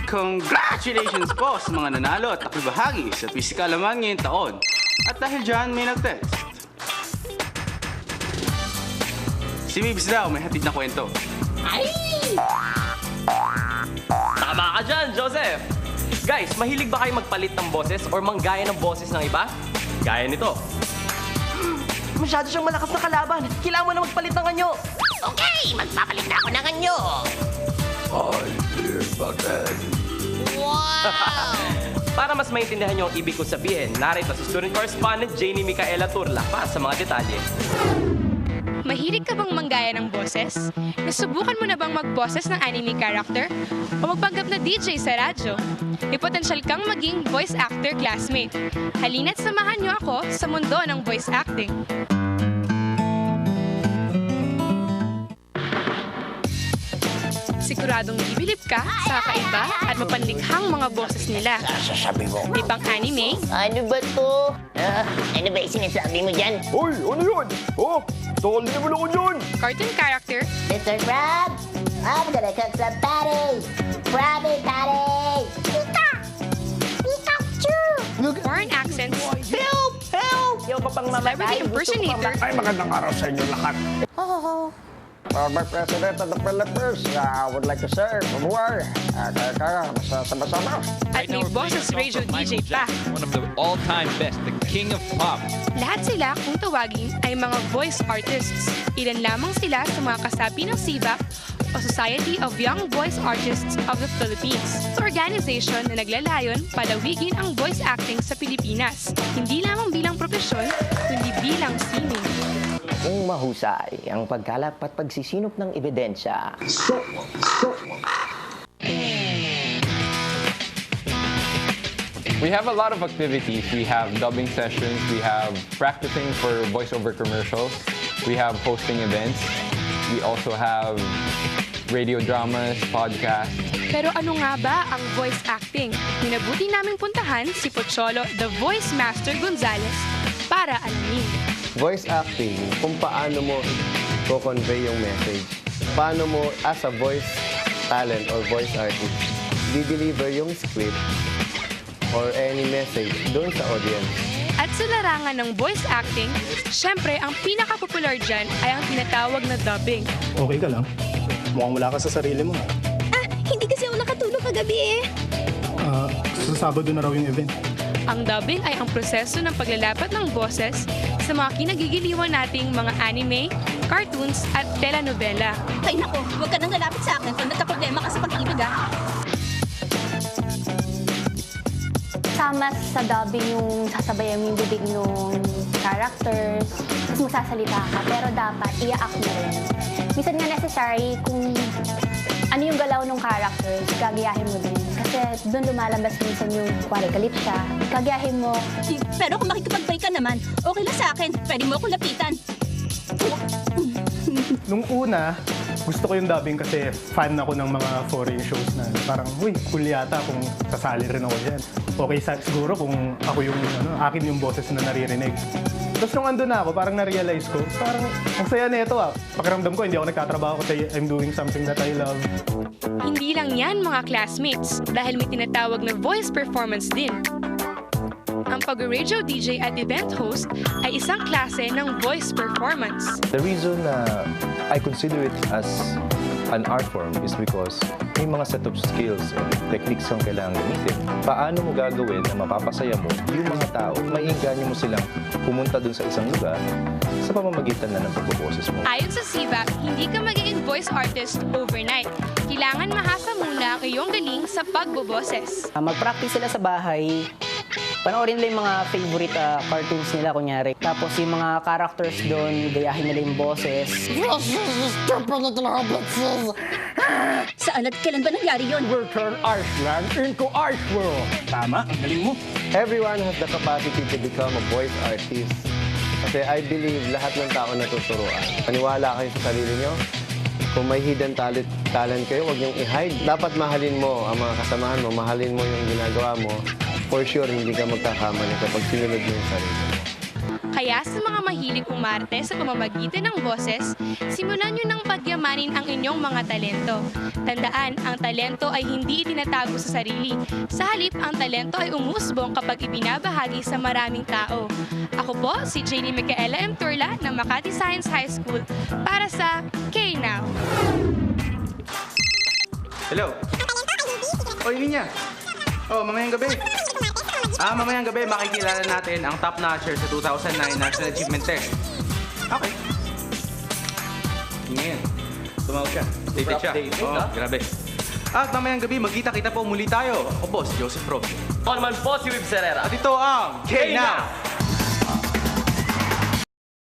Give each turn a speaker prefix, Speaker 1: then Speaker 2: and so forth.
Speaker 1: Congratulations po sa mga nanalo at nakibahagi sa Pisikalaman ngayong taon. At dahil dyan, may nag-text. Si Bibs daw, may hatid na kwento.
Speaker 2: Ay! Tama ka dyan, Joseph! Guys, mahilig ba kayo magpalit ng boses or manggaya ng boses ng iba? Gaya nito. Masyado siyang malakas na kalaban. Kailangan mo na magpalit ng anyo.
Speaker 3: Okay, magpapalit na ako ng anyo. Wow!
Speaker 2: Para mas maintindihan niyo ang ibig kong sabihin, narito si student correspondent Janie Micaela Turla para sa mga detalye.
Speaker 4: Mahilig ka bang manggaya ng boses? Nasubukan mo na bang mag-boses ng anime character? O magpanggap na DJ sa radyo? May potensyal kang maging voice actor classmate. Halina't samahan niyo ako sa mundo ng voice acting. Siguradong bibilib ka sa kakaiba at mapanlikhang mga boses nila.
Speaker 3: Sasabi mo.
Speaker 4: May pang anime,
Speaker 3: Ano ba to? Ano ba yung sinasabi mo dyan?
Speaker 5: Hoy, ano yun? Oh, tol naman ako dyan!
Speaker 4: cartoon character,
Speaker 3: Mr. Crab, I'm gonna cook some patties. Krabby patties. Pika! Pikachu!
Speaker 4: foreign accents,
Speaker 2: Help! Help! Yung kapang
Speaker 4: celebrity impersonator,
Speaker 5: Ay, magandang araw sa inyo lahat. My President of the Philippines, would like to say, kaya, masasama-sama.
Speaker 4: at may boses radio DJ pa.
Speaker 6: One of the all-time best, the king of pop.
Speaker 4: Lahat sila, kung tawagin, ay mga voice artists. Ilan lamang sila sa mga kasapi ng SIVAP o Society of Young Voice Artists of the Philippines. Organization na naglalayon palawigin ang voice acting sa Pilipinas. Hindi lamang bilang profesyon, kundi bilang sining.
Speaker 7: Kung mahusay ang pagkalap at pagsisinop ng ebidensya.
Speaker 8: We have a lot of activities. We have dubbing sessions. We have practicing for voiceover commercials. We have hosting events. We also have radio dramas, podcasts.
Speaker 4: Pero ano nga ba ang voice acting? Minabuti naming puntahan si Pocholo, the Voice Master Gonzales, para alamin.
Speaker 9: Voice acting, kung paano mo ko-convey yung message. Paano mo, as a voice talent or voice artist, di-deliver yung script or any message doon sa audience.
Speaker 4: At sa larangan ng voice acting, syempre ang pinaka-popular dyan ay ang tinatawag na dubbing.
Speaker 5: Okay ka lang? Mukhang wala ka sa sarili mo.
Speaker 3: Hindi kasi ako nakatulog kagabi eh.
Speaker 5: Sa Sabado na raw yung event.
Speaker 4: Ang dubbing ay ang proseso ng paglalapat ng boses sa mga kinagigiliwan nating mga anime, cartoons at telenovela.
Speaker 3: Ay nako, huwag ka nang lalapit sa akin kung nagka-problema ka sa pag-ibig ah.
Speaker 10: Sama sa dubbing yung sasabayan mo yung bibig ng characters, tapos magsasalita ka, pero dapat i-act mo rin. Minsan nga necessary kung ano yung galaw ng characters, gagayahin mo din. Kasi doon lumalabas minsan yung kuwari galit siya, gagayahin mo.
Speaker 3: Pero kung makikipagbay ka naman, okay lang sa akin. Pwede mo akong lapitan.
Speaker 5: Nung una, gusto ko yung dubbing kasi fan ako ng mga foreign shows na parang, uy, cool yata kung sasali rin ako dyan. Okay siguro kung ako yung, akin yung boses na naririnig. Tapos nung andun na ako, parang na-realize ko, parang ang saya na ito Pakiramdam ko, hindi ako nagtatrabaho kasi I'm doing something that I love.
Speaker 4: Hindi lang yan mga classmates dahil may tinatawag na voice performance din. Ang pag-radio DJ at event host ay isang klase ng voice performance.
Speaker 9: The reason I consider it as an art form is because may mga set of skills and techniques kang kailangan gamitin. Paano mo gagawin na mapapasaya mo yung mga tao, maiinganyo mo silang pumunta dun sa isang lugar sa pamamagitan na ng pagboboses mo.
Speaker 4: Ayon sa SIVAP, hindi ka magiging voice artist overnight. Kailangan mahasa muna ang iyong galing sa pagboboses.
Speaker 7: Mag-practice sila sa bahay. Panoorin nila yung mga favorite cartoons nila, kunyari. Tapos yung mga characters doon, gayahin nila yung boses.
Speaker 3: Saan at kailan ba nangyari yun?
Speaker 5: We'll turn Iceland into Ice World. Tama, ang galing mo.
Speaker 9: Everyone has the capacity to become a voice artist. Kasi I believe lahat ng tao natuturuan. Maniwala kayo sa sarili nyo. Kung may hidden talent kayo, huwag niyong i-hide. Dapat mahalin mo ang mga kasamahan mo, mahalin mo yung ginagawa mo. For sure, hindi ka magkakamali kapag sinunod mo yung sarili mo.
Speaker 4: Kaya sa mga mahilig umarte sa pamamagitan ng boses, simulan nyo ng pagyamanin ang inyong mga talento. Tandaan, ang talento ay hindi itinatago sa sarili. Sa halip, ang talento ay umusbong kapag ibinabahagi sa maraming tao. Ako po, si Janie Micaela M. Turla ng Makati Science High School para sa K-Now.
Speaker 1: Hello? Oy, Ninya. Oh, mamayang gabi. Mamayang gabi, makikilala natin ang top notcher sa 2009 National Achievement Test. Okay. Ngayon, tumawag siya. Dated siya. Oo, grabe. At mamayang gabi, magkita-kita po muli tayo. Ako po, si Joseph Pro.
Speaker 2: Ako naman po si Wib Serrera.
Speaker 1: At ito ang K-Now!